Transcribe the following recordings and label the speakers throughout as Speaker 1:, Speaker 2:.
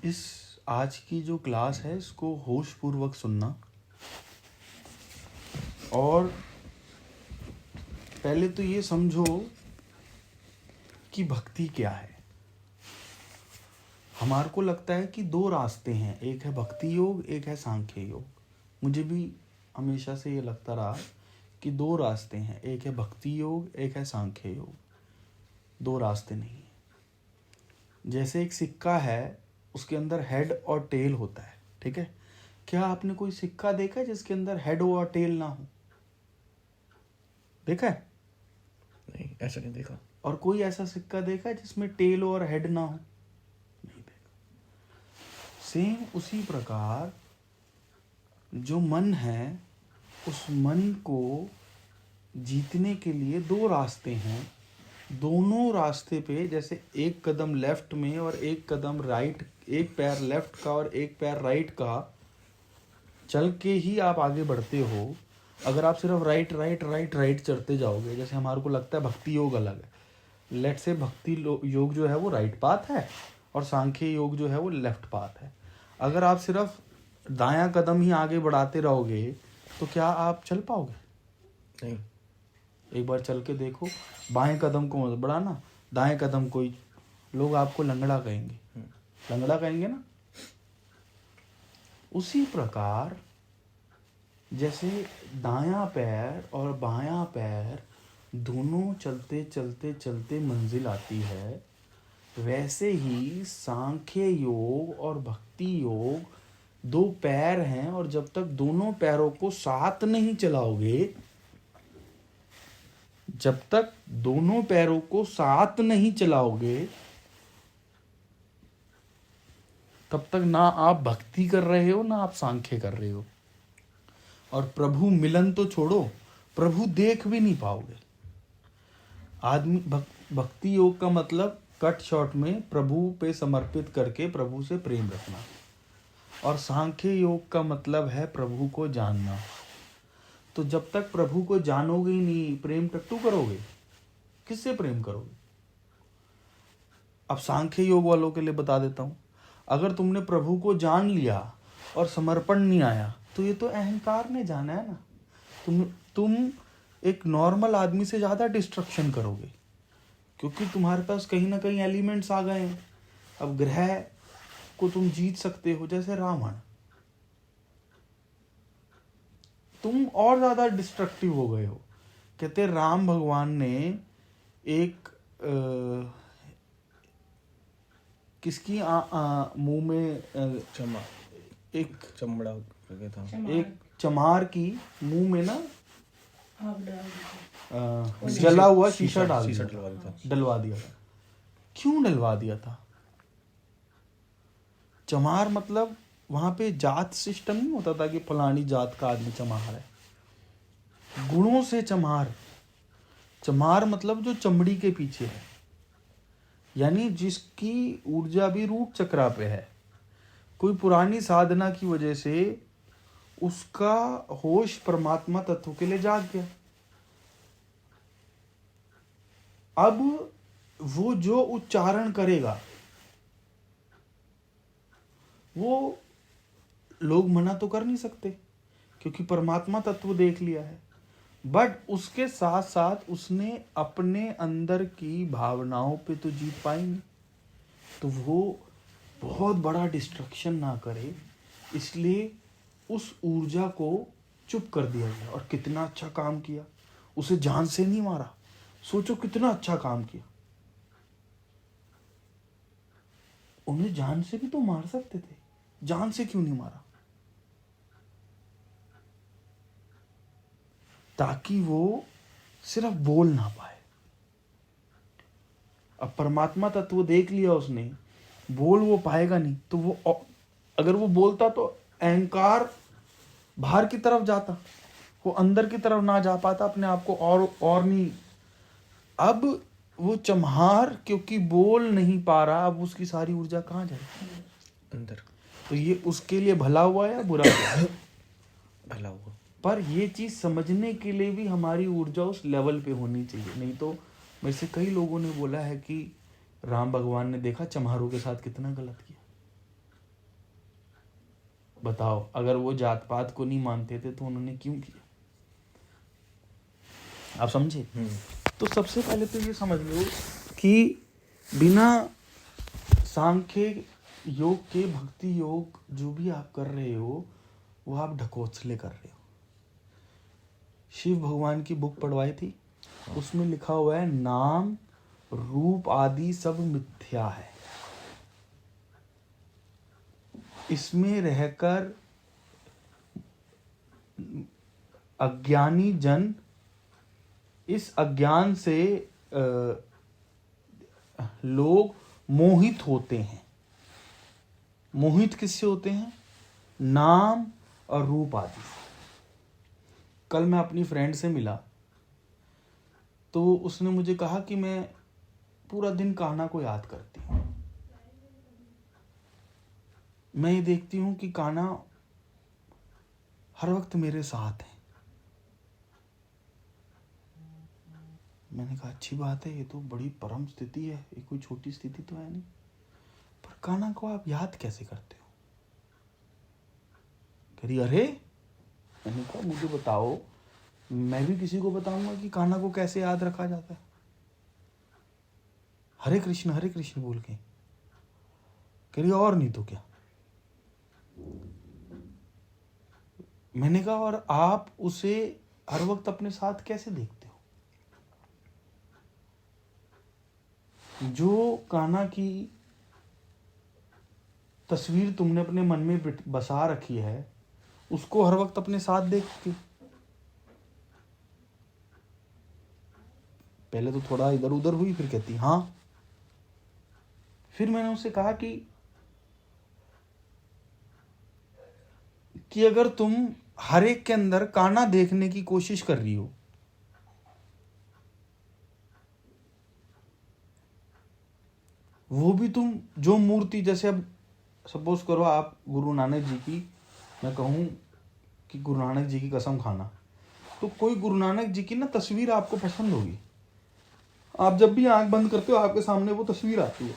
Speaker 1: इस आज की जो क्लास है इसको होश पूर्वक सुनना, और पहले तो ये समझो कि भक्ति क्या है। हमारे को लगता है कि दो रास्ते हैं, एक है भक्ति योग, एक है सांख्य योग। मुझे भी हमेशा से ये लगता रहा कि दो रास्ते हैं, एक है भक्ति योग, एक है सांख्य योग। दो रास्ते नहीं है। जैसे एक सिक्का है, उसके अंदर हेड और टेल होता है, ठीक है। क्या आपने कोई सिक्का देखा है जिसके अंदर हेड और टेल ना हो? देखा है?
Speaker 2: नहीं, ऐसा नहीं देखा।
Speaker 1: और कोई ऐसा सिक्का देखा है जिसमें टेल और हेड ना हो? नहीं देखा। सेम उसी प्रकार जो मन है, उस मन को जीतने के लिए दो रास्ते हैं। दोनों रास्ते पे जैसे एक कदम लेफ्ट में और एक कदम राइट, एक पैर लेफ्ट का और एक पैर राइट का चल के ही आप आगे बढ़ते हो। अगर आप सिर्फ राइट राइट राइट राइट चढ़ते जाओगे, जैसे हमारे को लगता है भक्ति योग अलग है, लेट से भक्ति योग जो है वो राइट पाथ है और सांख्य योग जो है वो लेफ्ट पाथ है। अगर आप सिर्फ दायां कदम ही आगे बढ़ाते रहोगे तो क्या आप चल पाओगे?
Speaker 2: नहीं।
Speaker 1: एक बार चल के देखो, बाएं कदम को मत बढ़ाना, दाएं कदम को ही। लोग आपको लंगड़ा कहेंगे, लंगड़ा कहेंगे ना। उसी प्रकार जैसे दायां पैर और बायां पैर दोनों चलते चलते चलते मंजिल आती है, वैसे ही सांख्य योग और भक्ति योग दो पैर हैं, और जब तक दोनों पैरों को साथ नहीं चलाओगे, जब तक दोनों पैरों को साथ नहीं चलाओगे, तब तक ना आप भक्ति कर रहे हो ना आप सांख्य कर रहे हो। और प्रभु मिलन तो छोड़ो, प्रभु देख भी नहीं पाओगे। आदमी भक्ति योग का मतलब कट शॉर्ट में प्रभु पे समर्पित करके प्रभु से प्रेम रखना, और सांख्य योग का मतलब है प्रभु को जानना। तो जब तक प्रभु को जानोगे ही नहीं, प्रेम टट्टू करोगे, किससे प्रेम करोगे? अब सांख्य योग वालों के लिए बता देता हूं, अगर तुमने प्रभु को जान लिया और समर्पण नहीं आया तो ये तो अहंकार ने जाना है ना। तुम एक नॉर्मल आदमी से ज्यादा डिस्ट्रक्शन करोगे, क्योंकि तुम्हारे पास कहीं ना कहीं एलिमेंट्स आ गए हैं। अब ग्रह को तुम जीत सकते हो, जैसे रावण, तुम और ज्यादा डिस्ट्रक्टिव हो गए हो। कहते राम भगवान ने एक किसकी मुंह में एक
Speaker 2: चमड़ा था,
Speaker 1: एक चमार की मुंह में ना जला हुआ शीशा डलवा दिया था। क्यों डलवा दिया था? चमार मतलब वहां पे जात सिस्टम नहीं होता था कि फलानी जात का आदमी चमार है। गुणों से चमार, चमार मतलब जो चमड़ी के पीछे है, यानी जिसकी ऊर्जा भी रूट चक्रा पे है। कोई पुरानी साधना की वजह से उसका होश परमात्मा तत्व के लिए जाग गया। अब वो जो उच्चारण करेगा वो लोग मना तो कर नहीं सकते, क्योंकि परमात्मा तत्व देख लिया है। बट उसके साथ साथ उसने अपने अंदर की भावनाओं पे तो जीत पाई नहीं, तो वो बहुत बड़ा डिस्ट्रक्शन ना करे, इसलिए उस ऊर्जा को चुप कर दिया गया। और कितना अच्छा काम किया, उसे जान से नहीं मारा। सोचो कितना अच्छा काम किया। उन्हें जान से भी तो मार सकते थे, जान से क्यों नहीं मारा? ताकि वो सिर्फ बोल ना पाए। अब परमात्मा तत्व देख लिया उसने, बोल वो पाएगा नहीं, तो वो अगर वो बोलता तो अहंकार बाहर की तरफ जाता, वो अंदर की तरफ ना जा पाता, अपने आप को और नहीं। अब वो चमहार क्योंकि बोल नहीं पा रहा, अब उसकी सारी ऊर्जा कहाँ जाएगी?
Speaker 2: अंदर।
Speaker 1: तो ये उसके लिए भला हुआ या बुरा हुआ?
Speaker 2: भला हुआ।
Speaker 1: पर ये चीज समझने के लिए भी हमारी ऊर्जा उस लेवल पे होनी चाहिए, नहीं तो मेरे से कई लोगों ने बोला है कि राम भगवान ने देखा चमहारों के साथ कितना गलत किया। बताओ, अगर वो जात पात को नहीं मानते थे तो उन्होंने क्यों किया? आप समझे? तो सबसे पहले तो ये समझ लो कि बिना सांख्य योग के भक्ति योग जो भी आप कर रहे हो वो आप ढकोसले कर रहे हो। शिव भगवान की बुक पढ़वाई थी, उसमें लिखा हुआ है नाम रूप आदि सब मिथ्या है। इसमें रहकर अज्ञानी जन इस अज्ञान से लोग मोहित होते हैं। मोहित किससे होते हैं? नाम और रूप आदि से। कल मैं अपनी फ्रेंड से मिला तो उसने मुझे कहा कि मैं पूरा दिन कान्हा को याद करती हूँ। मैं ये देखती हूँ कि कान्हा हर वक्त मेरे साथ है। मैंने कहा अच्छी बात है, ये तो बड़ी परम स्थिति है, ये कोई छोटी स्थिति तो है नहीं। पर कान्हा को आप याद कैसे करते हो? कह रही अरे, मैंने कहा मुझे बताओ, मैं भी किसी को बताऊंगा कि कान्हा को कैसे याद रखा जाता है। हरे कृष्ण बोल के। कह रही और नहीं तो क्या? मैंने कहा और आप उसे हर वक्त अपने साथ कैसे देखते हो? जो कान्हा की तस्वीर तुमने अपने मन में बसा रखी है उसको हर वक्त अपने साथ देखती। पहले तो थोड़ा इधर उधर हुई, फिर कहती हाँ। फिर मैंने उससे कहा कि अगर तुम हर एक के अंदर कान्हा देखने की कोशिश कर रही हो वो भी तुम जो मूर्ति, जैसे अब सपोज करो आप गुरु नानक जी की, मैं कहूं कि गुरु नानक जी की कसम खाना, तो कोई गुरु नानक जी की ना तस्वीर आपको पसंद होगी। आप जब भी आंख बंद करते हो आपके सामने वो तस्वीर आती है।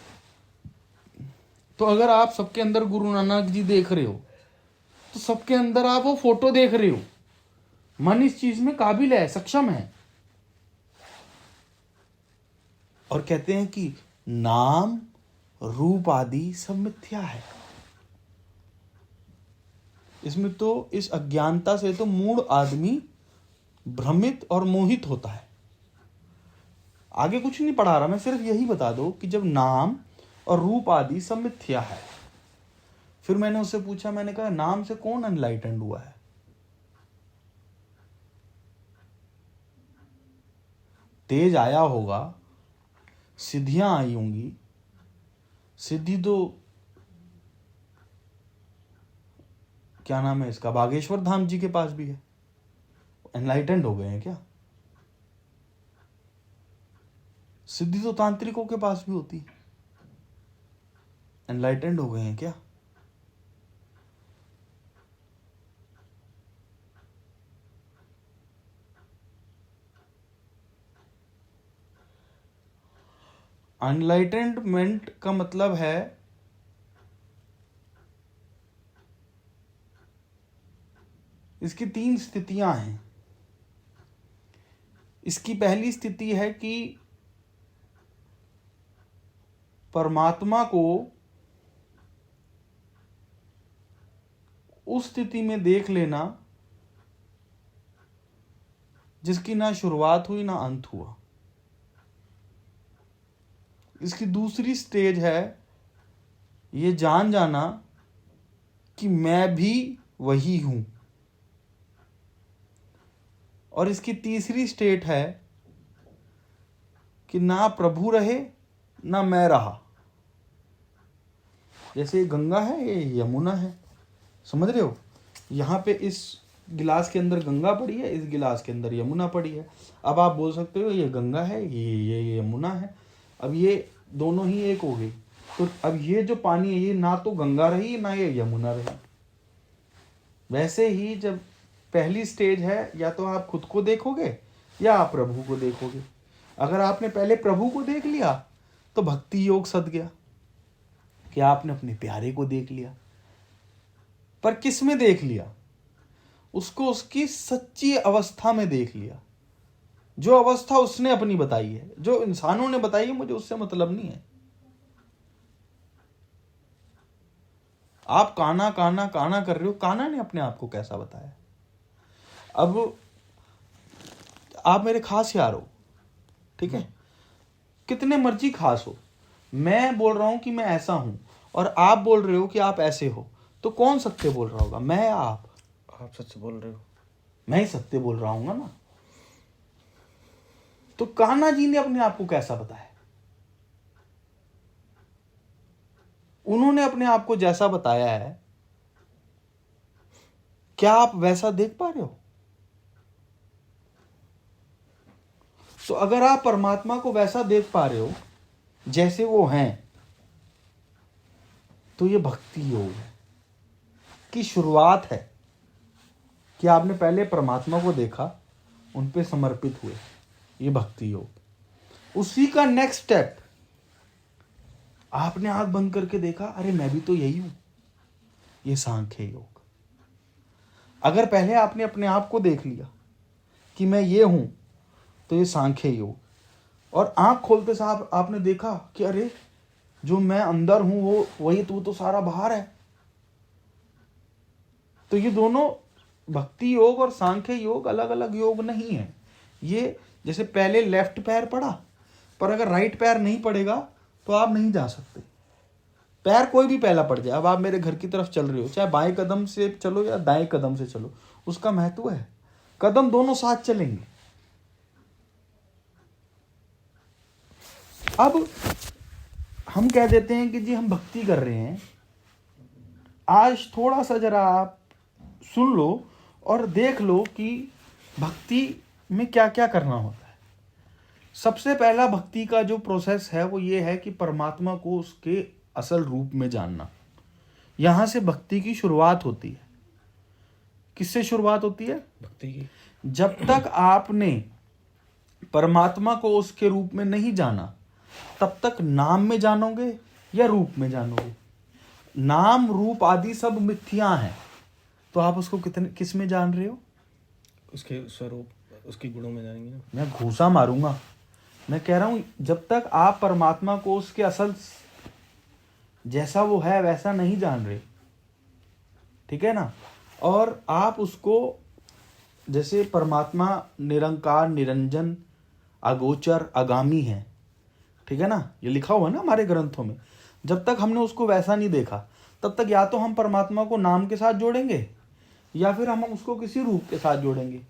Speaker 1: तो अगर आप सबके अंदर गुरु नानक जी देख रहे हो तो सबके अंदर आप वो फोटो देख रहे हो। मन इस चीज में काबिल है, सक्षम है। और कहते हैं कि नाम रूप आदि सब मिथ्या है। इसमें तो इस अज्ञानता से तो मूढ़ आदमी भ्रमित और मोहित होता है। आगे कुछ नहीं पढ़ा रहा मैं, सिर्फ यही बता दो कि जब नाम और रूप आदि सब मिथ्या है। फिर मैंने उससे पूछा, मैंने कहा नाम से कौन अनलाइटेंड हुआ है? तेज आया होगा, सिद्धियां आई होंगी। सिद्धि तो क्या नाम है इसका, बागेश्वर धाम जी के पास भी है। एनलाइटेंड हो गए हैं क्या? सिद्धि तो तांत्रिकों के पास भी होती है। एनलाइटेंड हो गए हैं क्या? अनलाइटेंडमेंट का मतलब है इसकी 3 स्थितियां हैं। इसकी पहली स्थिति है कि परमात्मा को उस स्थिति में देख लेना जिसकी ना शुरुआत हुई ना अंत हुआ। इसकी दूसरी स्टेज है ये जान जाना कि मैं भी वही हूं। और इसकी तीसरी स्टेट है कि ना प्रभु रहे ना मैं रहा। जैसे गंगा है, ये यमुना है, समझ रहे हो? यहाँ पे इस गिलास के अंदर गंगा पड़ी है, इस गिलास के अंदर यमुना पड़ी है। अब आप बोल सकते हो ये गंगा है, ये यमुना है। अब ये दोनों ही एक हो गई। तो अब ये जो पानी है ये ना तो गंगा रही ना ये यमुना रही। वैसे ही जब पहली स्टेज है या तो आप खुद को देखोगे या आप प्रभु को देखोगे। अगर आपने पहले प्रभु को देख लिया तो भक्ति योग सद गया कि आपने अपने प्यारे को देख लिया। पर किस में देख लिया? उसको उसकी सच्ची अवस्था में देख लिया। जो अवस्था उसने अपनी बताई है, जो इंसानों ने बताई है, मुझे उससे मतलब नहीं है। आप काना काना काना कर रहे हो, काना ने अपने आप को कैसा बताया? अब आप मेरे खास यार हो, ठीक है, कितने मर्जी खास हो, मैं बोल रहा हूं कि मैं ऐसा हूं और आप बोल रहे हो कि आप ऐसे हो, तो कौन सत्य बोल रहा होगा, मैं या आप?
Speaker 2: आप सच बोल रहे हो।
Speaker 1: मैं ही सत्य बोल रहा हूँ ना। तो कान्हा जी ने अपने आप को कैसा बताया? उन्होंने अपने आप को जैसा बताया है, क्या आप वैसा देख पा रहे हो? तो अगर आप परमात्मा को वैसा देख पा रहे हो जैसे वो हैं, तो ये भक्ति योग है की शुरुआत है कि आपने पहले परमात्मा को देखा, उन पे समर्पित हुए, ये भक्ति योग। उसी का नेक्स्ट स्टेप, आपने आंख बंद करके देखा, अरे मैं भी तो यही हूं, ये सांख्य योग। अगर पहले आपने अपने आप को देख लिया कि मैं ये हूं, तो ये सांख्य योग। और आंख खोलते साथ आपने देखा कि अरे जो मैं अंदर हूं वो वही तो सारा बाहर है, तो ये दोनों भक्ति योग और सांख्य योग अलग अलग योग नहीं है। ये जैसे पहले लेफ्ट पैर पड़ा, पर अगर राइट पैर नहीं पड़ेगा तो आप नहीं जा सकते। पैर कोई भी पहला पड़ जाए, अब आप मेरे घर की तरफ चल रहे हो, चाहे बाएं कदम से चलो या दाएं कदम से चलो, उसका महत्व है, कदम दोनों साथ चलेंगे। अब हम कह देते हैं कि जी हम भक्ति कर रहे हैं। आज थोड़ा सा जरा आप सुन लो और देख लो कि भक्ति में क्या क्या करना होता है। सबसे पहला भक्ति का जो प्रोसेस है वो ये है कि परमात्मा को उसके असल रूप में जानना। यहां से भक्ति की शुरुआत होती है। किससे शुरुआत होती है?
Speaker 2: भक्ति की।
Speaker 1: जब तक आपने परमात्मा को उसके रूप में नहीं जाना, तब तक नाम में जानोगे या रूप में जानोगे। नाम रूप आदि सब मिथ्या हैं, तो आप उसको किस में जान रहे हो?
Speaker 2: उसके स्वरूप, उसके गुणों में जानेंगे ना।
Speaker 1: मैं घूसा मारूंगा। मैं कह रहा हूं जब तक आप परमात्मा को उसके असल जैसा वो है वैसा नहीं जान रहे, ठीक है ना, और आप उसको जैसे परमात्मा निरंकार निरंजन अगोचर आगामी है, ठीक है ना, ये लिखा हुआ है ना हमारे ग्रंथों में। जब तक हमने उसको वैसा नहीं देखा, तब तक या तो हम परमात्मा को नाम के साथ जोड़ेंगे या फिर हम उसको किसी रूप के साथ जोड़ेंगे।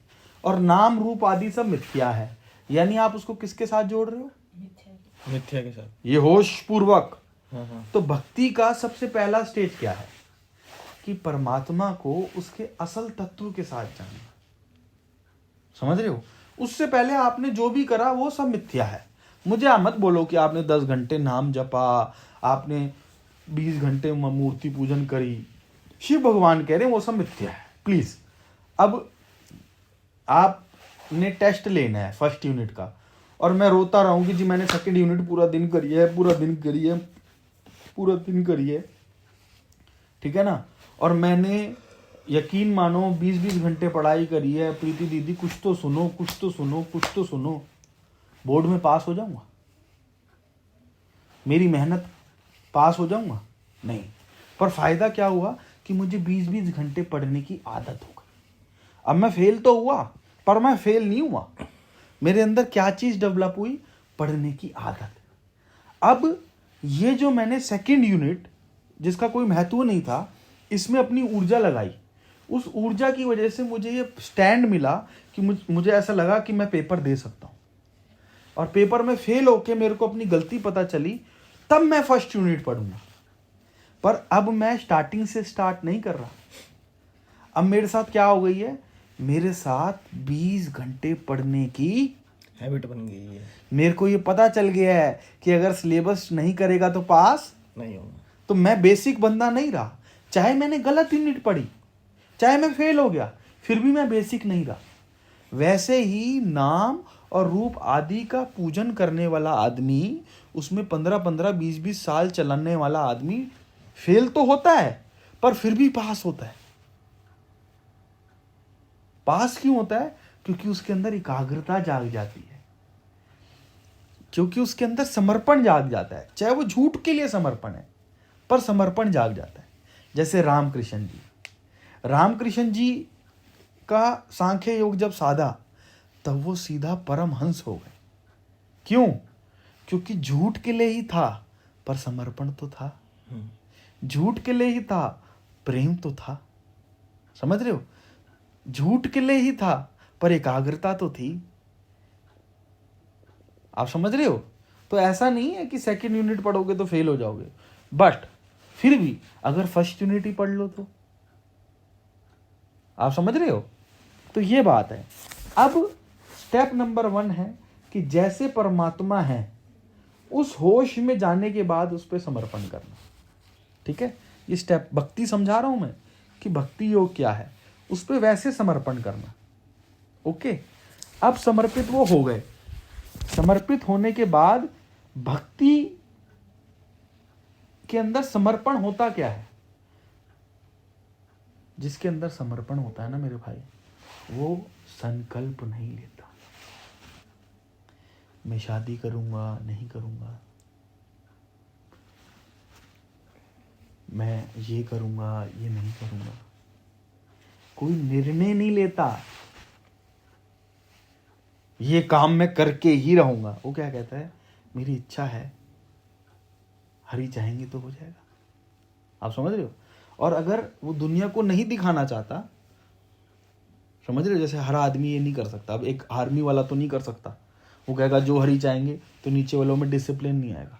Speaker 1: और नाम रूप आदि सब मिथ्या है, यानी आप उसको किसके साथ जोड़ रहे हो?
Speaker 2: मिथ्या के साथ।
Speaker 1: ये होश पूर्वक।
Speaker 2: हाँ।
Speaker 1: तो भक्ति का सबसे पहला स्टेज क्या है कि परमात्मा को उसके असल तत्व के साथ जानना। समझ रहे हो? उससे पहले आपने जो भी करा वो सब मिथ्या है। मुझे मत बोलो कि आपने 10 घंटे नाम जपा, आपने 20 घंटे मूर्ति पूजन करी, शिव भगवान कह रहे हैं वो सब मिथ्या है, प्लीज। अब आपने टेस्ट लेना है फर्स्ट यूनिट का, और मैं रोता रहा हूं कि जी मैंने सेकंड यूनिट पूरा दिन करी है, ठीक है ना, और मैंने यकीन मानो 20-20 घंटे पढ़ाई करी है, प्रीति दीदी कुछ तो सुनो, बोर्ड में पास हो जाऊंगा? मेरी मेहनत पास हो जाऊंगा? नहीं। पर फायदा क्या हुआ कि मुझे 20-20 घंटे पढ़ने की आदत हो गई। अब मैं फेल तो हुआ, पर मैं फेल नहीं हुआ। मेरे अंदर क्या चीज डेवलप हुई? पढ़ने की आदत। अब ये जो मैंने सेकंड यूनिट, जिसका कोई महत्व नहीं था, इसमें अपनी ऊर्जा लगाई, उस ऊर्जा की वजह से मुझे ये स्टैंड मिला कि मुझे ऐसा लगा कि मैं पेपर दे सकता हूं। और पेपर में फेल होके मेरे को अपनी गलती पता चली, तब मैं फर्स्ट यूनिट पढ़ूंगा। पर अब मैं स्टार्टिंग से स्टार्ट नहीं कर रहा। अब मेरे साथ क्या हो गई है? मेरे साथ 20 घंटे पढ़ने की
Speaker 2: हैबिट बन गई है।
Speaker 1: मेरे को ये पता चल गया है कि अगर सिलेबस नहीं करेगा तो पास
Speaker 2: नहीं होगा।
Speaker 1: तो मैं बेसिक बंदा नहीं रहा। चाहे मैंने गलत यूनिट पढ़ी, चाहे मैं फेल हो गया, फिर भी मैं बेसिक नहीं रहा। वैसे ही नाम और रूप आदि का पूजन करने वाला आदमी, उसमें 15-15, 20-20 साल चलाने वाला आदमी फेल तो होता है पर फिर भी पास होता है। पास क्यों होता है? क्योंकि उसके अंदर एकाग्रता जाग जाती है, क्योंकि उसके अंदर समर्पण जाग जाता है। चाहे वो झूठ के लिए समर्पण है पर समर्पण जाग जाता है। जैसे रामकृष्ण जी का सांख्य योग जब साधा तब वो सीधा परमहंस हो गए। क्यों? क्योंकि झूठ के लिए ही था पर समर्पण तो था, झूठ के लिए ही था प्रेम तो था। समझ रहे हो? झूठ के लिए ही था पर एकाग्रता तो थी। आप समझ रहे हो? तो ऐसा नहीं है कि सेकंड यूनिट पढ़ोगे तो फेल हो जाओगे, बट फिर भी अगर फर्स्ट यूनिट ही पढ़ लो तो। आप समझ रहे हो? तो ये बात है। अब स्टेप नंबर 1 है कि जैसे परमात्मा है उस होश में जाने के बाद उस पर समर्पण करना। ठीक है? ये स्टेप भक्ति समझा रहा हूं मैं कि भक्ति योग क्या है, उस पर वैसे समर्पण करना। ओके, अब समर्पित वो हो गए। समर्पित होने के बाद भक्ति के अंदर समर्पण होता क्या है? जिसके अंदर समर्पण होता है ना मेरे भाई, वो संकल्प नहीं लेता। मैं शादी करूंगा, नहीं करूंगा, मैं ये करूंगा, ये नहीं करूंगा, कोई निर्णय नहीं लेता। ये काम मैं करके ही रहूंगा। वो क्या कहता है? मेरी इच्छा है, हरि चाहेंगे तो हो जाएगा। आप समझ रहे हो? और अगर वो दुनिया को नहीं दिखाना चाहता, समझ रहे हो, जैसे हर आदमी ये नहीं कर सकता। अब एक आर्मी वाला तो नहीं कर सकता, वो कहेगा जो हरि चाहेंगे, तो नीचे वालों में डिसिप्लिन नहीं आएगा।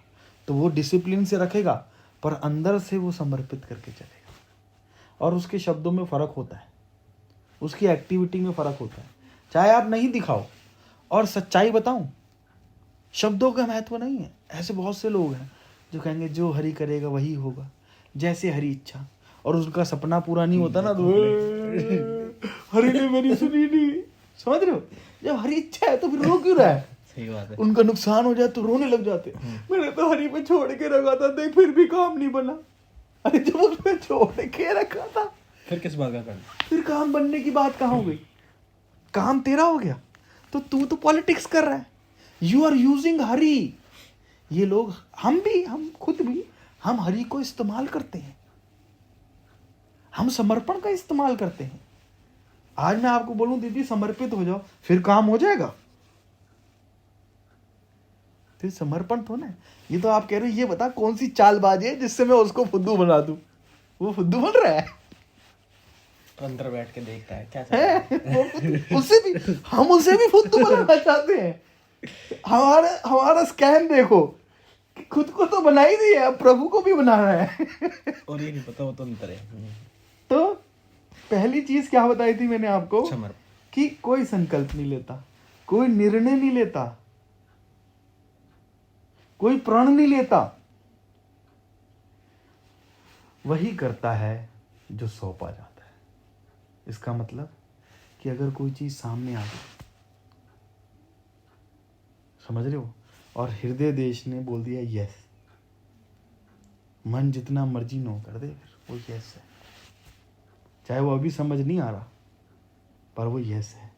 Speaker 1: तो वो डिसिप्लिन से रखेगा पर अंदर से वो समर्पित करके चलेगा। और उसके शब्दों में फर्क होता है, उसकी एक्टिविटी में फर्क होता है। चाहे आप नहीं दिखाओ, और सच्चाई बताऊं, शब्दों का महत्व नहीं है। ऐसे बहुत से लोग हैं जो कहेंगे जो हरि करेगा वही होगा, जैसे हरि इच्छा, और उनका सपना पूरा नहीं होता ना तो हरि ने मेरी सुनी नहीं। समझ रहे हो? जब हरि इच्छा है तो फिर रो क्यों रहा है?
Speaker 2: सही बात है।
Speaker 1: उनका नुकसान हो जाए तो रोने लग जाते। मैंने तो हरि पे छोड़ के रखा था, देख फिर भी काम नहीं बना। अरे जब उसमें छोड़ के रखा था
Speaker 2: फिर किस बात का करना?
Speaker 1: फिर काम बनने की बात कहाँ हो गई? काम तेरा हो गया तो तू तो पॉलिटिक्स कर रहा है। You are using Hari. ये लोग, हम खुद भी हम हरि को इस्तेमाल करते हैं, हम समर्पण का इस्तेमाल करते हैं। आज मैं आपको बोलूं दीदी समर्पित हो जाओ, फिर काम हो जाएगा? फिर समर्पण तो ना। ये तो आप कह रहे हो ये बता कौन सी चालबाजी है जिससे मैं उसको फुद्दू बना दूं। वो फुद्दू बन रहा है,
Speaker 2: तो अंदर बैठ के देखता है क्या चल रहा है।
Speaker 1: उससे भी हम उसे भी फुद्दू बनाना चाहते हैं। हमारा स्कैम देखो, खुद को तो बना ही दिया, अब प्रभु को भी बनाना है।
Speaker 2: और ये नहीं पता वो तो अंतर है।
Speaker 1: तो पहली चीज क्या बताई थी मैंने आपको?
Speaker 2: समर्पण।
Speaker 1: कि कोई संकल्प नहीं लेता, कोई निर्णय नहीं लेता, कोई प्रण नहीं लेता। वही करता है जो सौंपा जाता है। इसका मतलब कि अगर कोई चीज सामने आ गई, समझ रहे हो, और हृदय देश ने बोल दिया यस, मन जितना मर्जी नो कर दे, फिर वो यस है। चाहे वो अभी समझ नहीं आ रहा पर वो यस है।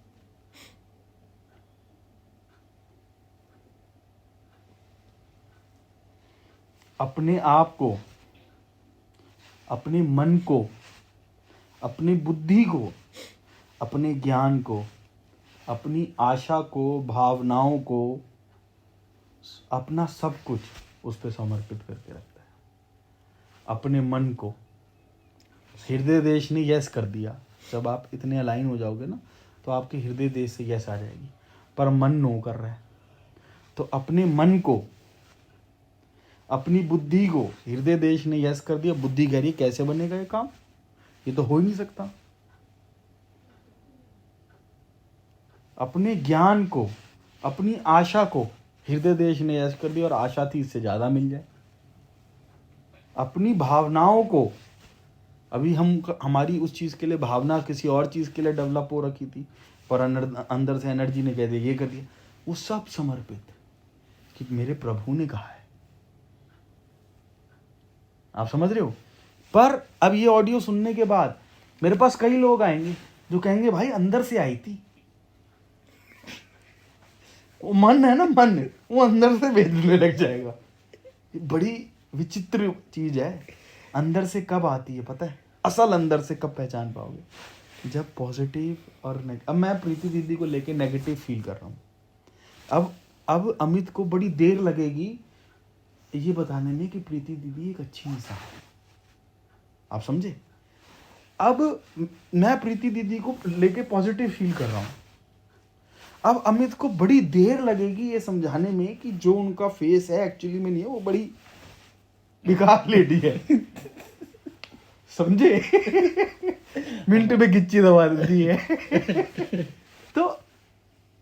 Speaker 1: अपने आप को, अपने मन को, अपनी बुद्धि को, अपने ज्ञान को, अपनी आशा को, भावनाओं को, अपना सब कुछ उस पर समर्पित करके रखता है। अपने मन को हृदय देश ने यस कर दिया। जब आप इतने अलाइन हो जाओगे ना तो आपके हृदय देश से यस आ जाएगी, पर मन नो कर रहा है। तो अपने मन को, अपनी बुद्धि को हृदय देश ने यस कर दिया। बुद्धि कह रही कैसे बनेगा ये काम, ये तो हो ही नहीं सकता। अपने ज्ञान को, अपनी आशा को हृदय देश ने यस कर दिया, और आशा थी इससे ज्यादा मिल जाए। अपनी भावनाओं को, अभी हमारी उस चीज के लिए भावना किसी और चीज के लिए डेवलप हो रखी थी, पर अंदर से एनर्जी ने कह दिया ये कर दिया। वो सब समर्पित कि मेरे प्रभु ने कहा है। आप समझ रहे हो? पर अब ये ऑडियो सुनने के बाद मेरे पास कई लोग आएंगे जो कहेंगे भाई अंदर से आई थी, वो मन है ना, मन वो अंदर से भेजने लग जाएगा। ये बड़ी विचित्र चीज है। अंदर से कब आती है पता है? असल अंदर से कब पहचान पाओगे? जब पॉजिटिव और अब मैं प्रीति दीदी को लेके नेगेटिव फील कर रहा हूँ। अब अमित को बड़ी देर लगेगी ये बताने में कि प्रीति दीदी एक अच्छी इंसान है। आप समझे? अब मैं प्रीति दीदी को लेके पॉजिटिव फील कर रहा हूँ। अब अमित को बड़ी देर लगेगी ये समझाने में कि जो उनका फेस है एक्चुअली में नहीं है, वो बड़ी बेकार लेडी है। समझे? मिनट में गिच्ची दबा देती है। तो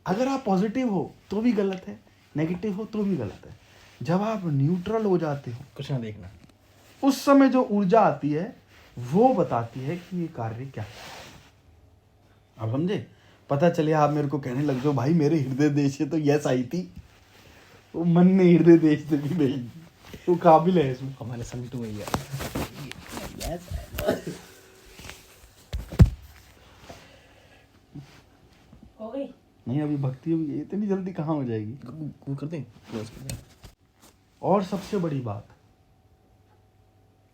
Speaker 1: अगर आप पॉजिटिव हो तो भी गलत है, नेगेटिव हो तो भी गलत है। जब आप न्यूट्रल हो जाते हो,
Speaker 2: कुछ ना देखना,
Speaker 1: उस समय जो ऊर्जा आती है वो बताती है कि ये कार्य क्या है। आप समझे? पता चले आप मेरे को कहने लग जाओ भाई मेरे हृदय देश से तो यस आई थी, वो मन ने हृदय देश से भी नहीं, वो काबिल है इसमें।
Speaker 2: हमारे संतु भैया यस
Speaker 3: हो गई।
Speaker 1: नहीं अभी भक्ति होगी, इतनी जल्दी कहाँ हो जाएगी?
Speaker 2: कर दें, क्लोज कर दें।
Speaker 1: और सबसे बड़ी बात,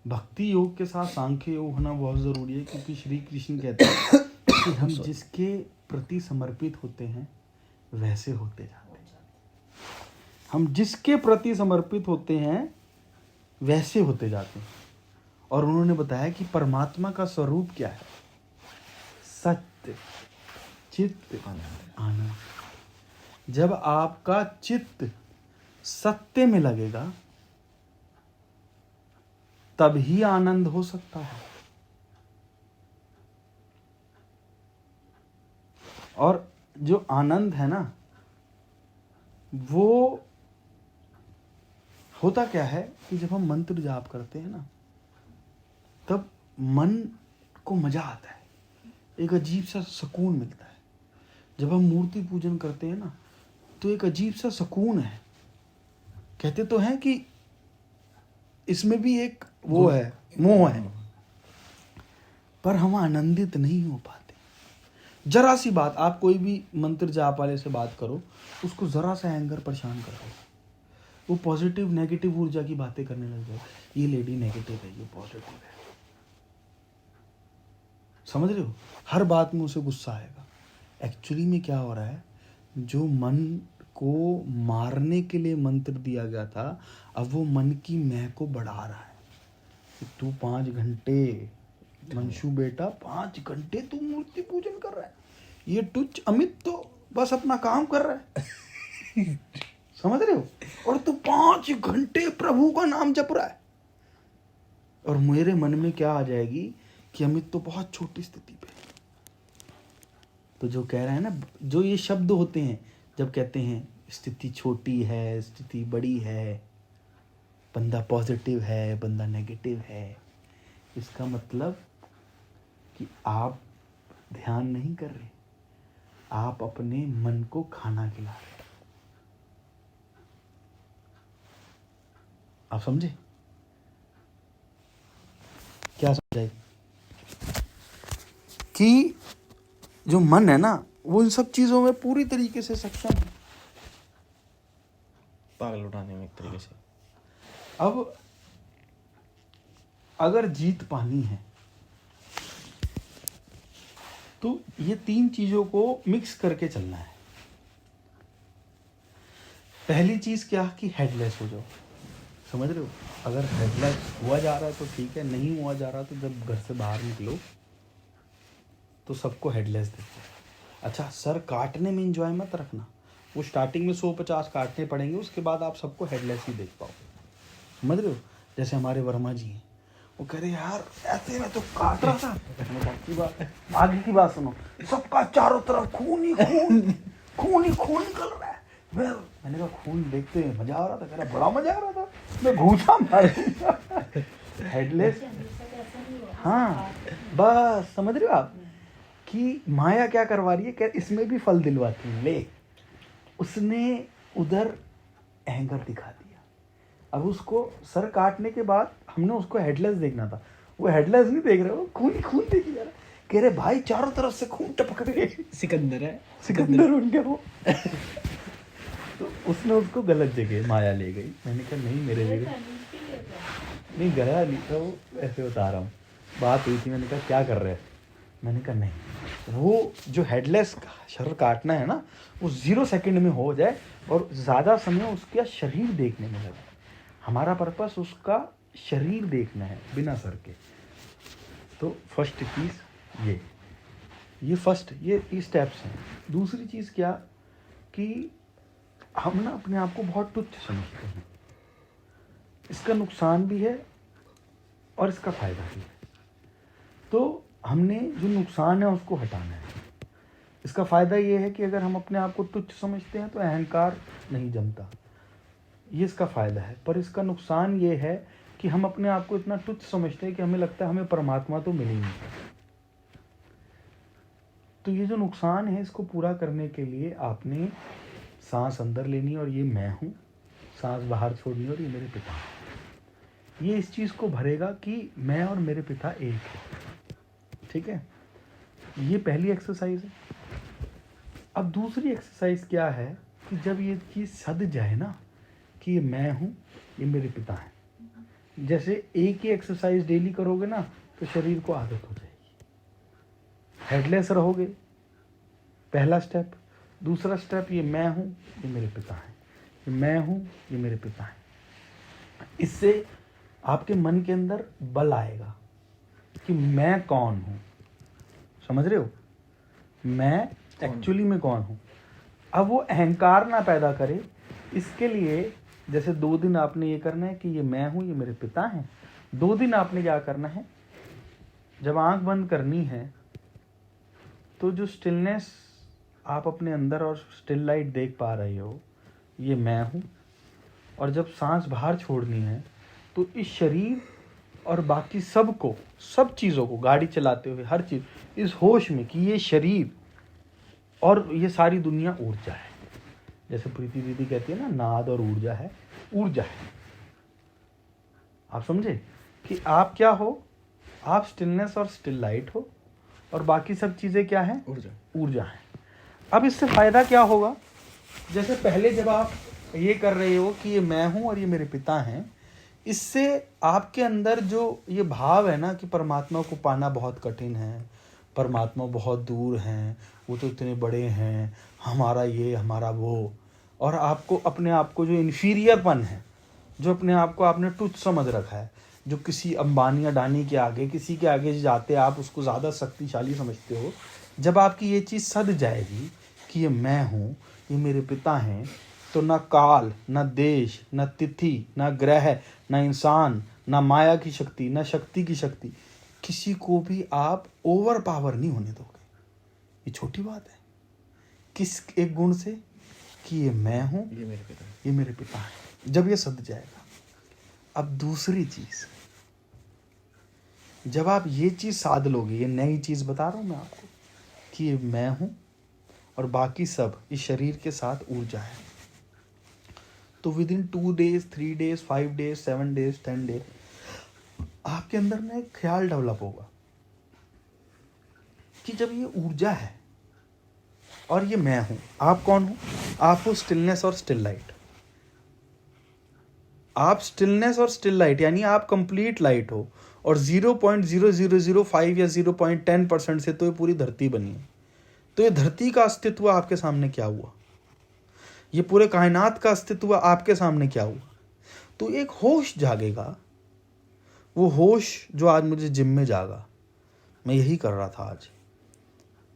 Speaker 1: भक्ति योग के साथ सांख्य योग होना बहुत जरूरी है, क्योंकि श्री कृष्ण कहते हैं कि हम जिसके प्रति समर्पित होते हैं वैसे होते जाते हैं। हम जिसके प्रति समर्पित होते हैं वैसे होते जाते हैं। और उन्होंने बताया कि परमात्मा का स्वरूप क्या है? सत्य, चित्त, आनंद। जब आपका चित्त सत्य में लगेगा तब ही आनंद हो सकता है। और जो आनंद है ना, वो होता क्या है कि जब हम मंत्र जाप करते हैं ना, तब मन को मजा आता है, एक अजीब सा सुकून मिलता है। जब हम मूर्ति पूजन करते हैं ना, तो एक अजीब सा सुकून है। कहते तो हैं कि इसमें भी एक वो है, मोह है, पर हम आनंदित नहीं हो पाते। जरा सी बात, आप कोई भी मंत्र जाप वाले से बात करो, उसको जरा सा एंगर परेशान कर दो, वो पॉजिटिव नेगेटिव ऊर्जा की बातें करने लग जाओ। ये लेडी नेगेटिव है, ये पॉजिटिव है। समझ रहे हो? हर बात में उसे गुस्सा आएगा। एक्चुअली में क्या हो रहा है, जो मन को मारने के लिए मंत्र दिया गया था, अब वो मन की मैं को बढ़ा रहा है कि तू 5 घंटे, मंशु बेटा 5 घंटे तू मूर्ति पूजन कर रहा है। ये टुच अमित तो बस अपना काम कर रहा है। समझ रहे हो? और तू 5 घंटे प्रभु का नाम जप रहा है। और मेरे मन में क्या आ जाएगी कि अमित तो बहुत छोटी स्थिति पे। तो जो कह रहा है ना, जो ये शब्द होते हैं जब कहते हैं स्थिति छोटी है, स्थिति बड़ी है, बंदा पॉजिटिव है, बंदा नेगेटिव है, इसका मतलब कि आप ध्यान नहीं कर रहे, आप अपने मन को खाना खिला रहे। आप समझे? क्या समझाए? कि जो मन है ना, वो इन सब चीजों में पूरी तरीके से सक्षम है,
Speaker 2: पागल उठाने में एक तरीके से।
Speaker 1: अब अगर जीत पानी है तो ये 3 चीजों को मिक्स करके चलना है। पहली चीज क्या कि हेडलेस हो जाओ। समझ रहे हो? अगर हेडलेस हुआ जा रहा है तो ठीक है, नहीं हुआ जा रहा तो जब घर से बाहर निकलो तो सबको हेडलेस देखते हैं। अच्छा, सर काटने में एंजॉय मत रखना, वो स्टार्टिंग में 150 काटने पड़ेंगे, उसके बाद आप सबको हेडलेस ही देख पाओगे। समझ रहे हो? जैसे हमारे वर्मा जी हैं, वो कह रहे यार ऐसे में तो काट रहा था। की बात है, आगे की बात सुनो, सबका चारों तरफ खून ही खून, खून ही खून निकल रहा है। मैंने कहा खून देखते हैं मजा आ रहा था? कह रहा बड़ा मजा आ रहा था, मैं घूसा मार। हेडलेस। हाँ बस, समझ रहे हो आप कि माया क्या करवा रही है? क्या इसमें भी फल दिलवाती है। ले उसने उधर अहंकार दिखा दिया। अब उसको सर काटने के बाद हमने उसको हेडलेस देखना था, वो हेडलेस नहीं देख रहा, वो खून ही खून देख जा रहा। कह रहे भाई चारों तरफ से खून टपक रहे,
Speaker 2: सिकंदर है,
Speaker 1: सिकंदर बन गया वो। तो उसने उसको गलत जगह माया ले गई। मैंने कहा नहीं मेरे जगह नहीं, गया नहीं था वो, ऐसे बता रहा हूँ। बात हुई थी, मैंने कहा क्या कर रहे हैं, मैंने कहा नहीं, वो जो हेडलेस सर काटना है ना, वो 0 सेकंड में हो जाए और ज़्यादा समय उसका शरीर देखने में लगे। हमारा पर्पस उसका शरीर देखना है बिना सर के। तो फर्स्ट चीज़ ये फर्स्ट ये स्टेप्स हैं। दूसरी चीज़ क्या कि हम ना अपने आप को बहुत तुच्छ समझते हैं। इसका नुकसान भी है और इसका फ़ायदा भी है। तो हमने जो नुकसान है उसको हटाना है। इसका फ़ायदा ये है कि अगर हम अपने आप को तुच्छ समझते हैं तो अहंकार नहीं जमता, ये इसका फ़ायदा है। पर इसका नुकसान ये है कि हम अपने आप को इतना तुच्छ समझते हैं कि हमें लगता है हमें परमात्मा तो मिल ही नहीं। तो ये जो नुकसान है इसको पूरा करने के लिए आपने सांस अंदर लेनी और ये मैं हूँ, सांस बाहर छोड़नी और ये मेरे पिता हैं। ये इस चीज़ को भरेगा कि मैं और मेरे पिता एक है। ठीक है, ये पहली एक्सरसाइज है। अब दूसरी एक्सरसाइज क्या है कि जब ये चीज़ सध जाए ना कि ये मैं हूँ, ये मेरे पिता हैं, जैसे एक ही एक्सरसाइज डेली करोगे ना तो शरीर को आदत हो जाएगी। हेडलेस रहोगे, पहला स्टेप। दूसरा स्टेप, ये मैं हूँ, ये मेरे पिता हैं, ये मैं हूँ, ये मेरे पिता हैं। इससे आपके मन के अंदर बल आएगा कि मैं कौन हूँ। समझ रहे हो, मैं एक्चुअली में कौन हूँ। अब वो अहंकार ना पैदा करे, इसके लिए जैसे 2 दिन आपने ये करना है कि ये मैं हूँ, ये मेरे पिता हैं। 2 दिन आपने क्या करना है, जब आंख बंद करनी है तो जो स्टिलनेस आप अपने अंदर और स्टिल लाइट देख पा रहे हो, ये मैं हूँ। और जब सांस बाहर छोड़नी है तो इस शरीर और बाकी सबको, सब चीज़ों को, गाड़ी चलाते हुए हर चीज़, इस होश में कि ये शरीर और ये सारी दुनिया ऊर्जा है। जैसे प्रीति दीदी कहती है ना, नाद और ऊर्जा है, ऊर्जा है। आप समझे कि आप क्या हो, आप स्टिलनेस और स्टिल लाइट हो और बाकी सब चीज़ें क्या हैं, ऊर्जा है। अब इससे फ़ायदा क्या होगा, जैसे पहले जब आप ये कर रहे हो कि ये मैं हूँ और ये मेरे पिता हैं, इससे आपके अंदर जो ये भाव है ना कि परमात्मा को पाना बहुत कठिन है, परमात्मा बहुत दूर हैं, वो तो इतने बड़े हैं, हमारा ये हमारा वो, और आपको अपने आप को जो इन्फीरियरपन है, जो अपने आप को आपने तुच्छ समझ रखा है, जो किसी अंबानी अडानी के आगे, किसी के आगे जाते आप उसको ज़्यादा शक्तिशाली समझते हो, जब आपकी ये चीज़ सध जाएगी कि ये मैं हूँ, ये मेरे पिता हैं, तो ना काल, ना देश, ना तिथि, ना ग्रह, ना इंसान, ना माया की शक्ति, ना शक्ति की शक्ति, किसी को भी आप ओवर पावर नहीं होने दोगे। ये छोटी बात है। किस एक गुण से कि ये मैं हूँ, ये मेरे पिता हैं। जब ये सध जाएगा, अब दूसरी चीज़, जब आप ये चीज़ साध लोगे, ये नई चीज़ बता रहा हूँ मैं आपको कि ये मैं हूँ और बाकी सब इस शरीर के साथ ऊर्जा है, तो with in 2 days, 3 days, 5 days, 7 days, 10 days आपके अंदर ना एक ख्याल डेवलप होगा कि जब ये ऊर्जा है और ये मैं हूं, आप कौन हो, आप हो स्टिलनेस और स्टिल लाइट। आप स्टिलनेस और स्टिल लाइट यानी आप कंप्लीट लाइट हो, और 0.0005 या 0.10% से तो ये पूरी धरती बनी है। तो ये धरती का अस्तित्व आपके सामने क्या हुआ, ये पूरे कायनात का अस्तित्व आपके सामने क्या हुआ। तो एक होश जागेगा, वो होश जो आज मुझे जिम में जागा, मैं यही कर रहा था आज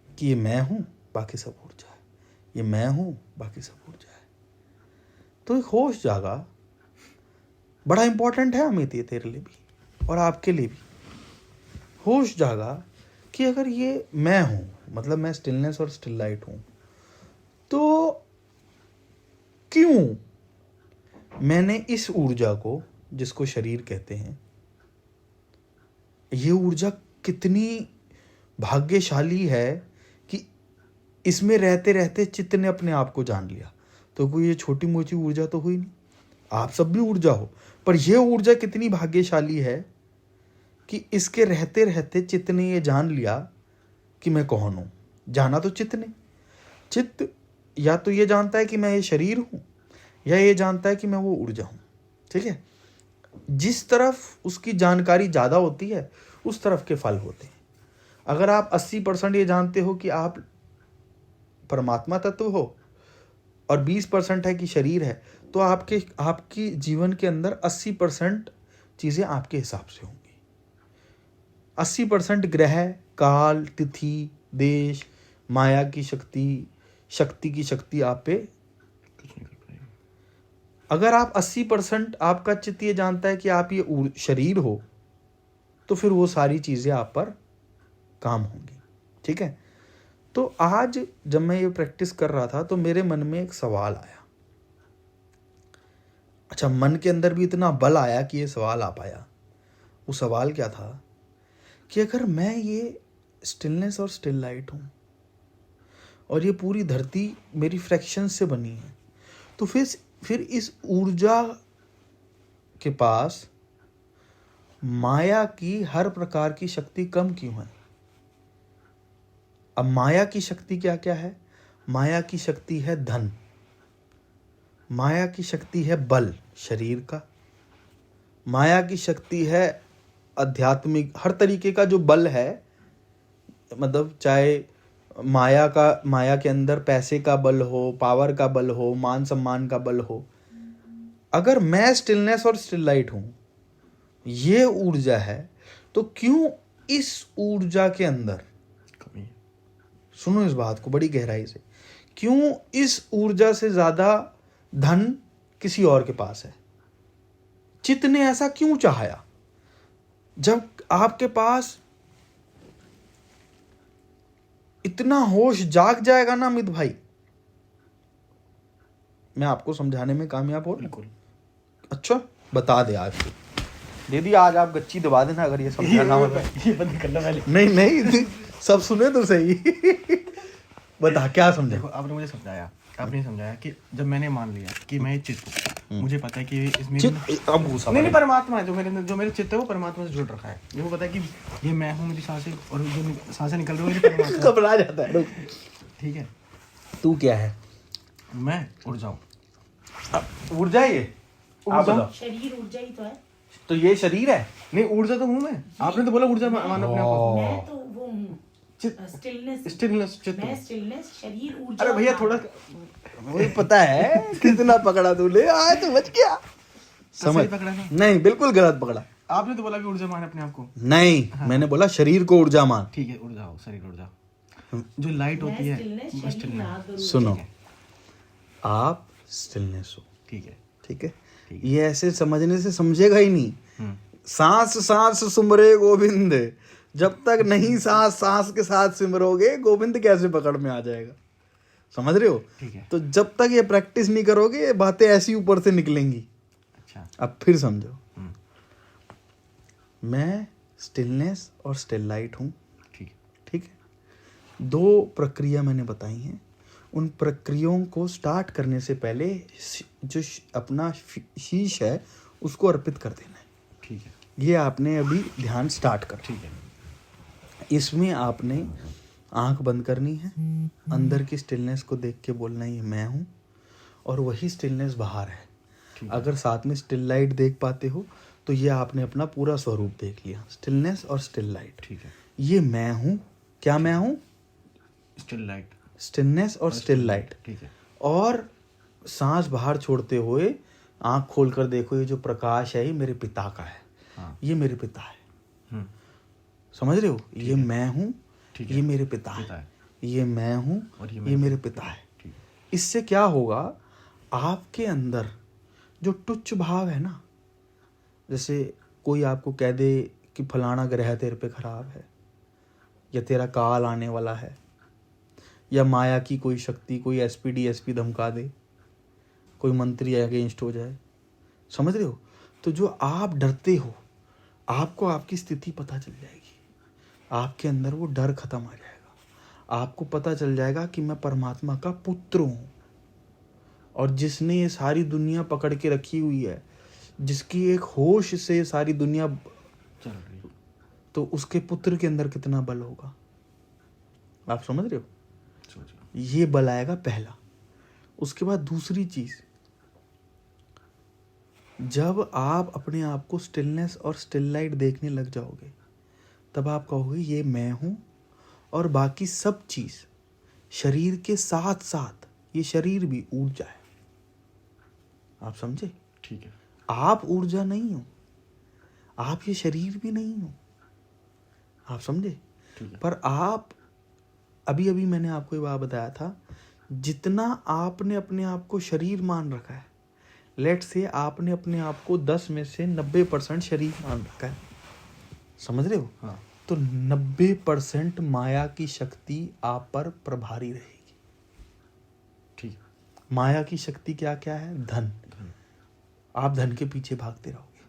Speaker 1: कि ये मैं हूँ, बाकी सब ऊर्जा है, ये मैं हूँ, बाकी सब ऊर्जा है। तो एक होश जागा, बड़ा इंपॉर्टेंट है अमित, ये तेरे लिए भी और आपके लिए भी। होश जागा कि अगर ये मैं हूँ, मतलब मैं स्टिलनेस और स्टिल लाइट हूँ, तो क्यों मैंने इस ऊर्जा को, जिसको शरीर कहते हैं, ये ऊर्जा कितनी भाग्यशाली है कि इसमें रहते रहते चित्त ने अपने आप को जान लिया। तो कोई ये छोटी मोटी ऊर्जा तो हुई नहीं। आप सब भी ऊर्जा हो, पर यह ऊर्जा कितनी भाग्यशाली है कि इसके रहते रहते चित्त ने ये जान लिया कि मैं कौन हूं। जाना तो चित्त ने, चित्त या तो ये जानता है कि मैं ये शरीर हूं, या ये जानता है कि मैं वो ऊर्जा हूं। ठीक है, जिस तरफ उसकी जानकारी ज्यादा होती है उस तरफ के फल होते हैं। अगर आप 80% ये जानते हो कि आप परमात्मा तत्व हो और 20% है कि शरीर है, तो आपकी जीवन के अंदर 80% चीजें आपके हिसाब से होंगी। 80% ग्रह, काल, तिथि, देश, माया की शक्ति की शक्ति आप पे। अगर आप 80% आपका चित्त ये जानता है कि आप ये शरीर हो, तो फिर वो सारी चीजें आप पर काम होंगी। ठीक है, तो आज जब मैं ये प्रैक्टिस कर रहा था तो मेरे मन में एक सवाल आया। अच्छा, मन के अंदर भी इतना बल आया कि ये सवाल आ पाया। वो सवाल क्या था कि अगर मैं ये स्टिलनेस और स्टिल लाइट हूं और ये पूरी धरती मेरी फ्रैक्शन से बनी है, तो फिर इस ऊर्जा के पास माया की हर प्रकार की शक्ति कम क्यों है? अब माया की शक्ति क्या क्या है? माया की शक्ति है धन, माया की शक्ति है बल शरीर का, माया की शक्ति है आध्यात्मिक हर तरीके का जो बल है। मतलब चाहे माया के अंदर पैसे का बल हो, पावर का बल हो, मान सम्मान का बल हो। अगर मैं स्टिलनेस और स्टिल लाइट हूं, ये ऊर्जा है, तो क्यों इस ऊर्जा के अंदर, सुनो इस बात को बड़ी गहराई से, क्यों इस ऊर्जा से ज्यादा धन किसी और के पास है? चित्त ने ऐसा क्यों चाहा? जब आपके पास इतना होश जाग जाएगा ना अमित भाई, मैं आपको समझाने में कामयाब हो।
Speaker 2: बिल्कुल।
Speaker 1: अच्छा बता दे आज दीदी, आज आप गच्ची दबा देना अगर ये समझाना हो।
Speaker 2: ये बंद करना पहले।
Speaker 1: नहीं सब सुने तो सही। बता क्या समझे।
Speaker 2: देखो, आपने मुझे समझाया, आपने समझाया कि जब मैंने मान लिया कि मैं चित्त हूँ, मुझे पता है कि इसमें
Speaker 1: अब घुसा
Speaker 2: नहीं परमात्मा है, जो मेरे चित्त है वो परमात्मा से जुड़ रखा है। मेरे को पता है कि ये मैं हूँ, मेरी सांसें, और जो सांसें निकल रही है मेरी परमात्मा।
Speaker 1: घबरा जाता है।
Speaker 2: ठीक है,
Speaker 1: तू क्या है?
Speaker 2: मैं ऊर्जा हूँ।
Speaker 1: ऊर्जा ये आप बताओ।
Speaker 3: शरीर ऊर्जा ही तो है।
Speaker 1: तो ये शरीर है?
Speaker 2: नहीं, ऊर्जा तो हूँ मैं। आपने तो बोला ऊर्जा मानो अपने आप को।
Speaker 3: मैं तो वो हूँ स्टिलनेस।
Speaker 2: स्टिलनेस चित्त
Speaker 3: मैं
Speaker 2: हूँ।
Speaker 3: स्टिलनेस, शरीर ऊर्जा।
Speaker 2: अरे भैया थोड़ा
Speaker 1: मुझे पता है कितना पकड़ा तूने, आज तो बच गया। समझ
Speaker 2: सही पकड़ा ना?
Speaker 1: नहीं, बिल्कुल गलत पकड़ा।
Speaker 2: आपने तो बोला कि ऊर्जा मान अपने आप को।
Speaker 1: नहीं, मैंने बोला शरीर को ऊर्जा मान।
Speaker 2: ठीक है, ऊर्जा हो, शरीर ऊर्जा। जो लाइट होती है वो स्टिलनेस।
Speaker 1: सुनो, आप स्टिलनेस हो।
Speaker 2: ठीक है,
Speaker 1: ठीक है,
Speaker 2: ठीक
Speaker 1: ये ऐसे समझने से समझेगा ही नहीं। सांस सांस सुमरे गोविंद, जब तक नहीं सांस सांस के साथ सिमरोगे, गोविंद कैसे पकड़ में आ जाएगा? समझ रहे हो?
Speaker 2: ठीक है।
Speaker 1: तो जब तक ये प्रैक्टिस नहीं करोगे, ये बातें ऐसी ऊपर से निकलेंगी।
Speaker 2: अच्छा,
Speaker 1: अब फिर समझो, मैं स्टिलनेस और स्टिल लाइट हूं।
Speaker 2: ठीक है।
Speaker 1: ठीक है, दो प्रक्रिया मैंने बताई हैं। उन प्रक्रियाओं को स्टार्ट करने से पहले जो अपना शीश है उसको अर्पित कर देना है।
Speaker 2: ठीक है,
Speaker 1: ये आपने अभी ध्यान स्टार्ट कर।
Speaker 2: ठीक है।
Speaker 1: इसमें आपने आंख बंद करनी है, अंदर की स्टिलनेस को देख के बोलना है ये मैं हूँ, और वही स्टिलनेस बाहर है। अगर साथ में स्टिल लाइट देख पाते हो तो ये आपने अपना पूरा स्वरूप देख लिया, स्टिलनेस और स्टिल लाइट।
Speaker 2: ठीक है,
Speaker 1: ये मैं हूँ। क्या मैं हूँ?
Speaker 2: स्टिल लाइट,
Speaker 1: स्टिलनेस और स्टिल लाइट।
Speaker 2: ठीक है।
Speaker 1: और सांस बाहर छोड़ते हुए आंख खोलकर देखो, ये जो प्रकाश है ये मेरे पिता का है।
Speaker 2: हाँ।
Speaker 1: ये मेरे पिता है। समझ रहे हो? ये मैं हूँ, ये मेरे पिता है। ये मैं हूँ और ये मेरे पिता है। इससे क्या होगा, आपके अंदर जो तुच्छ भाव है ना, जैसे कोई आपको कह दे कि फलाना ग्रह तेरे पे खराब है, या तेरा काल आने वाला है, या माया की कोई शक्ति, कोई एसपी डीएसपी धमका दे, कोई मंत्री अगेंस्ट हो जाए, समझ रहे हो? तो जो आप डरते हो, आपको आपकी स्थिति पता चल जाएगी, आपके अंदर वो डर खत्म आ जाएगा। आपको पता चल जाएगा कि मैं परमात्मा का पुत्र हूँ और जिसने ये सारी दुनिया पकड़ के रखी हुई है, जिसकी एक होश से ये सारी दुनिया,
Speaker 2: चल रही है।
Speaker 1: तो उसके पुत्र के अंदर कितना बल होगा, आप समझ रहे हो?
Speaker 2: समझ गया।
Speaker 1: ये बल आएगा पहला। उसके बाद दूसरी चीज, जब आप अपने आप को स्टिलनेस और स्टिल लाइट देखने लग जाओगे, तब आप कहोगे ये मैं हूं, और बाकी सब चीज शरीर के साथ साथ ये शरीर भी ऊर्जा है। आप समझे?
Speaker 2: ठीक है।
Speaker 1: आप ऊर्जा नहीं हो, आप ये शरीर भी नहीं हो। आप समझे?
Speaker 2: ठीक है।
Speaker 1: पर आप, अभी अभी मैंने आपको ये बात बताया था, जितना आपने अपने आप को शरीर मान रखा है, लेट से आपने अपने आप को 10 में से 90% शरीर मान रखा है, समझ रहे हो?
Speaker 2: हाँ।
Speaker 1: तो 90% माया की शक्ति आप पर प्रभारी रहेगी।
Speaker 2: ठीक है।
Speaker 1: माया की शक्ति क्या क्या है? धन।
Speaker 2: धन।
Speaker 1: आप धन के पीछे भागते रहोगे।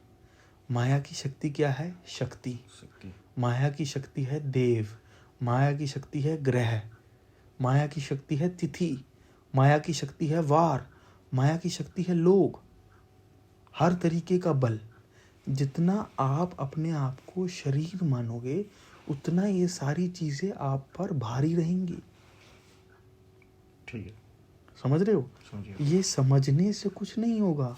Speaker 1: माया की शक्ति क्या है? शक्ति।
Speaker 2: शक्ति।
Speaker 1: माया की शक्ति है देव। माया की शक्ति है ग्रह। माया की शक्ति है तिथि। माया की शक्ति है वार। माया की शक्ति है लोग। हर तरीके का बल। जितना आप अपने आप को शरीर मानोगे, उतना ये सारी चीजें आप पर भारी रहेंगी।
Speaker 2: ठीक है।
Speaker 1: समझ रहे हो?
Speaker 2: समझ गया।
Speaker 1: ये समझने से कुछ नहीं होगा।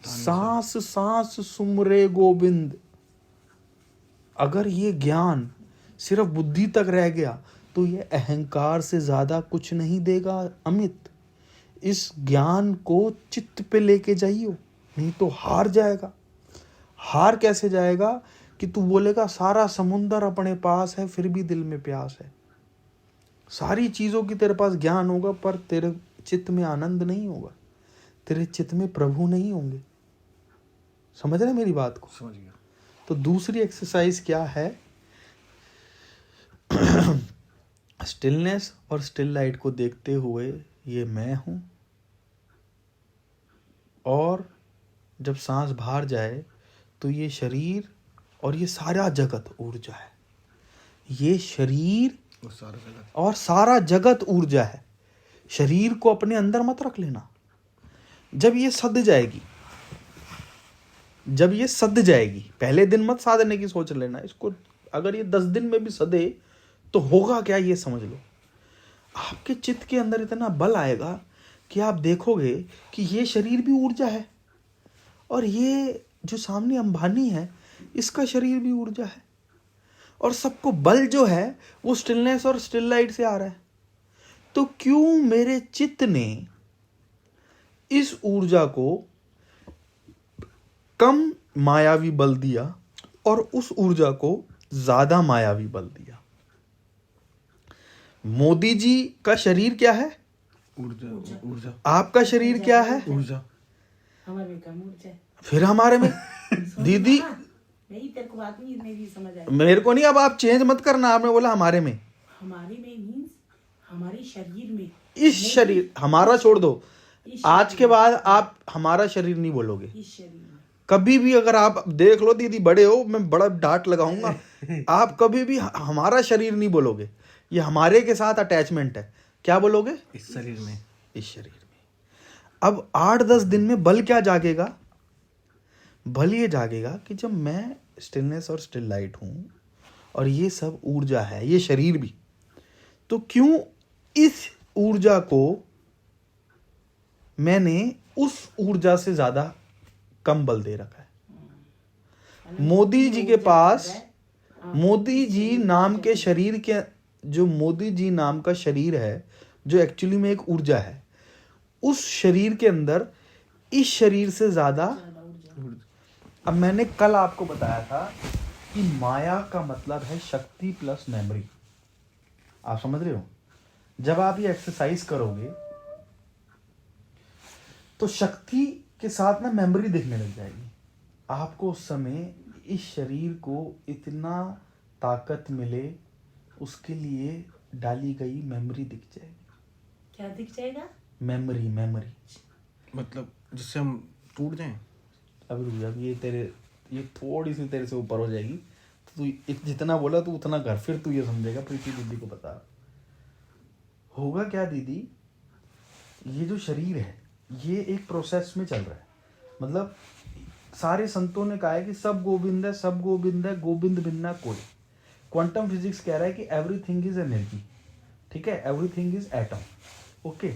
Speaker 1: सांस सांस सुमरे गोविंद, अगर ये ज्ञान सिर्फ बुद्धि तक रह गया तो ये अहंकार से ज्यादा कुछ नहीं देगा। अमित, इस ज्ञान को चित्त पे लेके जाइयो, नहीं तो हार जाएगा। हार कैसे जाएगा कि तू बोलेगा सारा समुंदर अपने पास है फिर भी दिल में प्यास है। सारी चीजों की तेरे पास ज्ञान होगा, पर तेरे चित्त में आनंद नहीं होगा, तेरे चित्त में प्रभु नहीं होंगे। समझ रहे मेरी बात को?
Speaker 2: समझ गया।
Speaker 1: तो दूसरी एक्सरसाइज क्या है? स्टिलनेस और स्टिल लाइट को देखते हुए ये मैं हूं, और जब सांस बाहर जाए तो ये शरीर और ये सारा जगत ऊर्जा है। ये शरीर
Speaker 2: वो सारा जगत।
Speaker 1: और सारा जगत ऊर्जा है। शरीर को अपने अंदर मत रख लेना। जब ये सद जाएगी, जब ये सद जाएगी, पहले दिन मत साधने की सोच लेना इसको। अगर ये 10 दिन में भी सदे तो होगा क्या, ये समझ लो। आपके चित्त के अंदर इतना बल आएगा कि आप देखोगे कि ये शरीर भी ऊर्जा है, और ये जो सामने अंबानी है इसका शरीर भी ऊर्जा है, और सबको बल जो है वो स्टिलनेस और स्टिल लाइट से आ रहा है। तो क्यों मेरे चित्त ने इस ऊर्जा को कम मायावी बल दिया और उस ऊर्जा को ज्यादा मायावी बल दिया? मोदी जी का शरीर क्या है?
Speaker 2: ऊर्जा। ऊर्जा।
Speaker 1: आपका शरीर क्या है?
Speaker 2: ऊर्जा।
Speaker 3: हमारे में कम ऊर्जा है।
Speaker 1: फिर हमारे में दीदी,
Speaker 3: नहीं तेरे को बात नहीं मेरी समझ आई।
Speaker 1: मेरे को नहीं, अब आप चेंज मत करना। आपने बोला हमारे में,
Speaker 3: हमारे में मीन्स हमारे शरीर में।
Speaker 1: इस शरीर, हमारा छोड़ दो।
Speaker 3: इस
Speaker 1: आज के बाद आप हमारा शरीर नहीं बोलोगे
Speaker 3: इस शरीर में
Speaker 1: कभी भी। अगर आप देख लो दीदी, बड़े हो, मैं बड़ा डांट लगाऊंगा। आप कभी भी हमारा शरीर नहीं बोलोगे। ये हमारे के साथ अटैचमेंट है। क्या बोलोगे?
Speaker 2: इस शरीर में।
Speaker 1: इस शरीर में। अब 8-10 दिन में बल क्या जागेगा? बल ये जागेगा कि जब मैं स्टिलनेस और स्टिल लाइट हूं और ये सब ऊर्जा है, ये शरीर भी, तो क्यों इस ऊर्जा को मैंने उस ऊर्जा से ज्यादा कम बल दे रखा है? मोदी जी के पास, मोदी जी नाम के शरीर के, जो मोदी जी नाम का शरीर है, जो एक्चुअली में एक ऊर्जा है, उस शरीर के अंदर इस शरीर से ज्यादा। अब मैंने कल आपको बताया था कि माया का मतलब है शक्ति प्लस मेमोरी। आप समझ रहे हो? जब आप ये एक्सरसाइज करोगे तो शक्ति के साथ ना मेमोरी दिखने लग जाएगी आपको। उस समय इस शरीर को इतना ताकत मिले, उसके लिए डाली गई मेमोरी दिख जाएगी।
Speaker 3: क्या दिख जाएगा?
Speaker 1: मेमोरी।
Speaker 2: मतलब जिससे हम टूट जाएं।
Speaker 1: अब रुक जा, ये थोड़ी सी तेरे से ऊपर हो जाएगी। तो तू जितना बोला तू उतना कर, फिर तू ये समझेगा। प्रीति दीदी को बता, होगा क्या दीदी, ये जो शरीर है ये एक प्रोसेस में चल रहा है। मतलब सारे संतों ने कहा है कि सब गोविंद है, सब गोविंद है, गोविंद बिना कोई। क्वांटम फिजिक्स कह रहा है कि एवरीथिंग इज एनर्जी, ठीक है, everything is atom. Okay,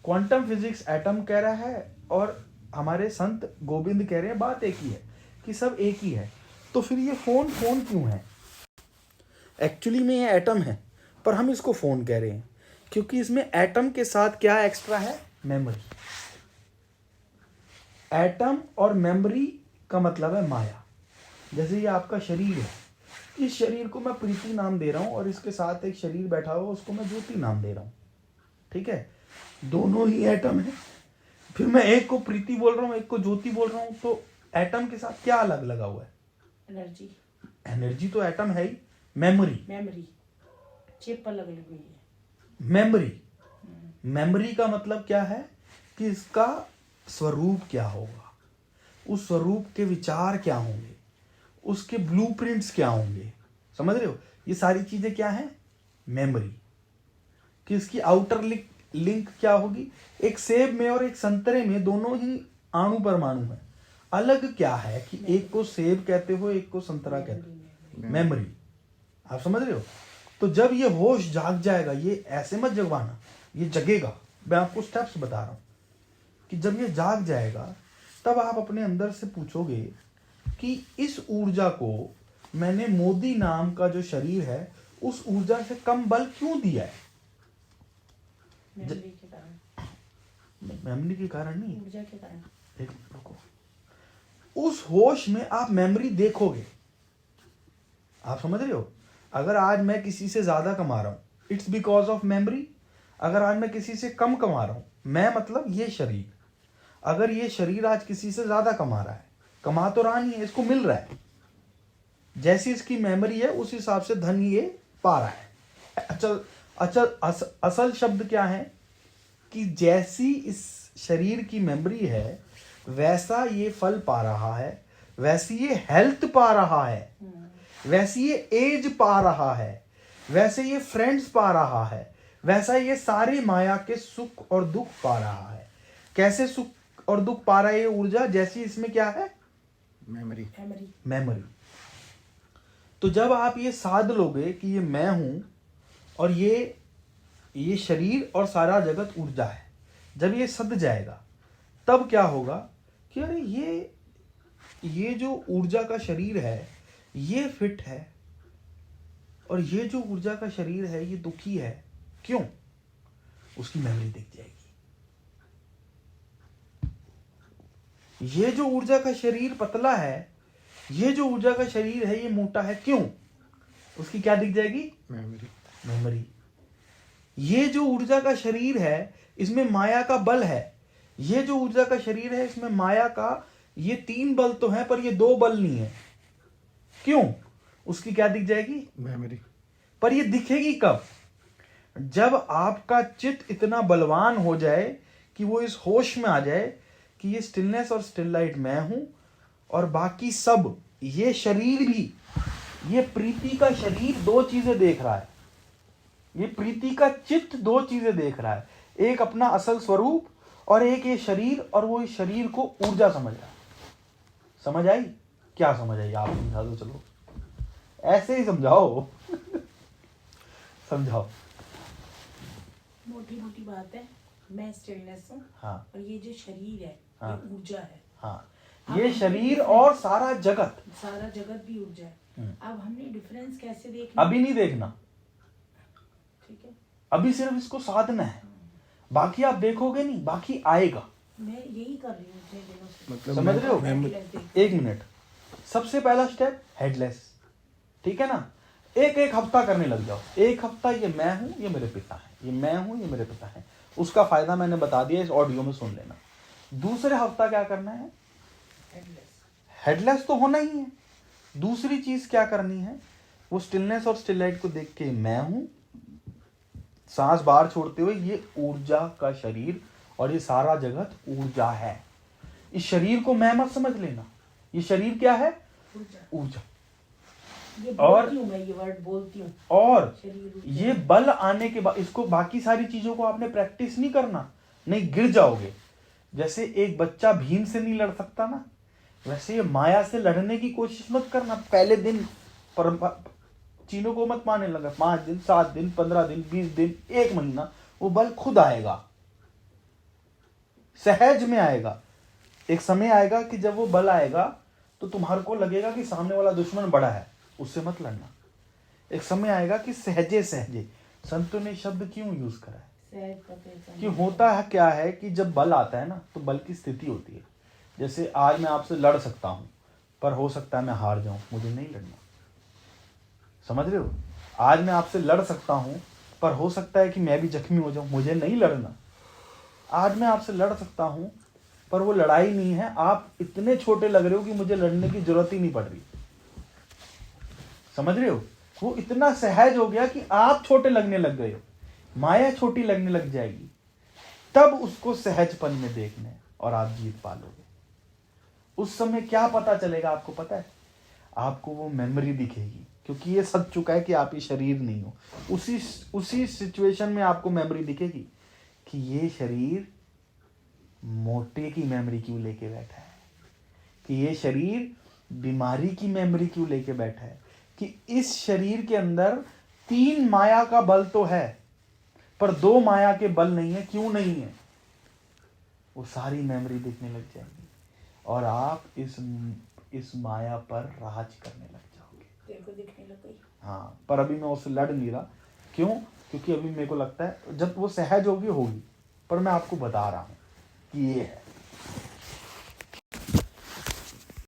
Speaker 1: quantum physics atom कह रहा है और हमारे संत गोविंद कह रहे हैं बात एक ही है कि सब एक ही है। तो फिर ये फोन फोन क्यों है? एक्चुअली में ये एटम है, पर हम इसको फोन कह रहे हैं क्योंकि इसमें एटम के साथ क्या एक्स्ट्रा है? मेमोरी। एटम और मेमोरी का मतलब है माया। जैसे ये आपका शरीर है, इस शरीर को मैं प्रीति नाम दे रहा हूं और इसके साथ एक शरीर बैठा हुआ उसको मैं ज्योति नाम दे रहा हूं, ठीक है, दोनों ही एटम है। फिर मैं एक को प्रीति बोल रहा हूं, एक को ज्योति बोल रहा हूं, तो एटम के साथ क्या अलग लगा हुआ है?
Speaker 3: एनर्जी।
Speaker 1: एनर्जी तो एटम है ही। मेमोरी,
Speaker 3: मेमोरी चिप पर लगी हुई है।
Speaker 1: मेमोरी, मेमोरी का मतलब क्या है कि इसका स्वरूप क्या होगा, उस स्वरूप के विचार क्या होंगे, उसके ब्लूप्रिंट्स क्या होंगे, समझ रहे हो? ये सारी चीजें क्या है? मेमोरी। कि इसकी आउटर लिंक क्या होगी? एक सेब में और एक संतरे में दोनों ही अणु परमाणु है, अलग क्या है कि एक को सेब कहते हो, एक को संतरा कहते हो? मेमोरी। आप समझ रहे हो? तो जब ये होश जाग जाएगा, ये ऐसे मत जगवाना, ये जगेगा। मैं आपको स्टेप्स बता रहा हूं कि जब ये जाग जाएगा तब आप अपने अंदर से पूछोगे कि इस ऊर्जा को मैंने मोदी नाम का जो शरीर है उस ऊर्जा से कम बल क्यों दिया है?
Speaker 3: मेमोरी के कारण,
Speaker 1: मेमोरी के कारण नहीं,
Speaker 3: ऊर्जा के कारण।
Speaker 1: एक मिनट रुको। उस होश में आप मेमोरी देखोगे। आप समझ रहे हो? अगर आज मैं किसी से ज्यादा कमा रहा हूं, इट्स बिकॉज ऑफ मेमोरी। अगर आज मैं किसी से कम कमा रहा हूं, मैं मतलब ये शरीर, अगर ये शरीर आज किसी से ज्यादा कमा रहा है, कमा तो रहा नहीं है, इसको मिल रहा है, जैसी इसकी मेमोरी है उस हिसाब से धन ये पा रहा है। असल शब्द क्या है कि जैसी इस शरीर की मेमोरी है वैसा ये फल पा रहा है, वैसी ये हेल्थ पा रहा है, वैसी ये एज पा रहा है, वैसे ये फ्रेंड्स पा रहा है, वैसा ये सारी माया के सुख और दुख पा रहा है। कैसे सुख और दुख पा रहा है ये ऊर्जा? जैसी इसमें क्या है?
Speaker 2: मेमोरी।
Speaker 1: मेमोरी। तो जब आप ये साध लोगे कि ये मैं हूं और ये शरीर और सारा जगत ऊर्जा है, जब ये सद जाएगा तब क्या होगा कि अरे ये जो ऊर्जा का शरीर है ये फिट है और ये जो ऊर्जा का शरीर है ये दुखी है, क्यों? उसकी मेमोरी दिख जाएगी। ये जो ऊर्जा का शरीर पतला है, ये जो ऊर्जा का शरीर है ये मोटा है, क्यों? उसकी क्या दिख जाएगी? मेमोरी। ये जो ऊर्जा का शरीर है इसमें माया का बल है, ये जो ऊर्जा का शरीर है इसमें माया का ये 3 बल तो है पर ये 2 बल नहीं है, क्यों? उसकी क्या दिख जाएगी?
Speaker 2: मेमोरी।
Speaker 1: पर ये दिखेगी कब? जब आपका चित्त इतना बलवान हो जाए कि वो इस होश में आ जाए कि ये स्टिलनेस और स्टिल लाइट मैं हूं और बाकी सब, ये शरीर भी, ये प्रीति का शरीर 2 चीजें देख रहा है, ये प्रीति का चित्त 2 चीजें देख रहा है, एक अपना असल स्वरूप और एक ये शरीर, और वो इस शरीर को ऊर्जा समझ रहा है। समझ आई? क्या समझ आई? आप समझा दो, चलो ऐसे ही समझाओ। समझाओ।
Speaker 3: मोटी मोटी बात है, मैं स्टिलनेस हूँ।
Speaker 1: हाँ।
Speaker 3: और ये जो शरीर है
Speaker 1: हाँ।
Speaker 3: ये ऊर्जा है।
Speaker 1: हाँ, ये शरीर और सारा जगत,
Speaker 3: सारा जगत भी ऊर्जा है। अब हमने डिफरेंस कैसे देखना?
Speaker 1: अभी नहीं देखना,
Speaker 3: ठीक है,
Speaker 1: अभी सिर्फ इसको साधना है, बाकी आप देखोगे नहीं, बाकी आएगा।
Speaker 3: मैं यही कर रही हूँ इतने दिनों से।
Speaker 2: मतलब
Speaker 1: समझ रहे हो?
Speaker 3: हेडलेस
Speaker 1: एक मिनट। सबसे पहला स्टेप हेडलेस, ठीक है ना? एक हफ्ता करने लग जाओ। एक हफ्ता ये मैं हूं, ये मेरे पिता है, ये मैं हूं, ये मेरे पिता है। उसका फायदा मैंने बता दिया, इस ऑडियो में सुन लेना। दूसरे हफ्ता क्या करना है? हेडलेस तो होना ही है। दूसरी चीज क्या करनी है? वो स्टिलनेस और स्टिल लाइट को देख के मैं हूं, सांस बाहर छोड़ते हुए ये ऊर्जा का शरीर और ये सारा जगत ऊर्जा है। इस शरीर को मैं मत समझ लेना, ये शरीर क्या है? ऊर्जा।
Speaker 3: ये
Speaker 1: और
Speaker 3: बोलती हूँ मैं, ये वर्ड बोलती हूँ।
Speaker 1: और
Speaker 3: शरीर ऊर्जा।
Speaker 1: ये बल आने के बाद इसको, बाकी सारी चीजों को आपने प्रैक्टिस नहीं करना, नहीं गिर जाओगे। जैसे एक बच्चा भीम से नहीं लड़ सकता ना, वैसे ये माया से लड़ने की कोशिश मत करना। पहले दिन चीनों को मत मानने लगा, 5 दिन 7 दिन 15 दिन 20 दिन 1 महीना, वो बल खुद आएगा, सहज में आएगा। एक समय आएगा कि जब वो बल आएगा तो तुम्हारे को लगेगा कि सामने वाला दुश्मन बड़ा है, उससे मत लड़ना। एक समय आएगा कि सहजे सहजे, संतों ने शब्द क्यों यूज करा है कि होता है क्या है कि जब बल आता है ना तो बल की स्थिति होती है। जैसे आज मैं आपसे लड़ सकता हूं पर हो सकता है मैं हार जाऊं, मुझे नहीं लड़ना, समझ रहे हो। आज मैं आपसे लड़ सकता हूं पर हो सकता है कि मैं भी जख्मी हो जाऊं, मुझे नहीं लड़ना। आज मैं आपसे लड़ सकता हूं पर वो लड़ाई नहीं है, आप इतने छोटे लग रहे हो कि मुझे लड़ने की जरूरत ही नहीं पड़ रही, समझ रहे हो। वो इतना सहज हो गया कि आप छोटे लगने लग गए हो, माया छोटी लगने लग जाएगी, तब उसको सहजपन में देखना है और आप जीत पालोगे। उस समय क्या पता चलेगा आपको पता है, आपको वो मेमोरी दिखेगी, क्योंकि ये सच चुका है कि आप ये शरीर नहीं हो। उसी सिचुएशन में आपको मेमोरी दिखेगी कि ये शरीर मोटे की मेमोरी क्यों लेके बैठा है, कि ये शरीर बीमारी की मेमोरी क्यों लेके बैठा है, कि इस शरीर के अंदर 3 माया का बल तो है पर 2 माया के बल नहीं है, क्यों नहीं है, वो सारी मेमोरी दिखने लग जाएगी और आप इस माया पर राज करने लग जाओगे।
Speaker 3: तेरे को दिखने लग गई।
Speaker 1: हाँ, पर अभी मैं उससे लड़ नहीं रहा, क्यों, क्योंकि अभी मेरे को लगता है जब वो सहज होगी, पर मैं आपको बता रहा हूं कि ये है।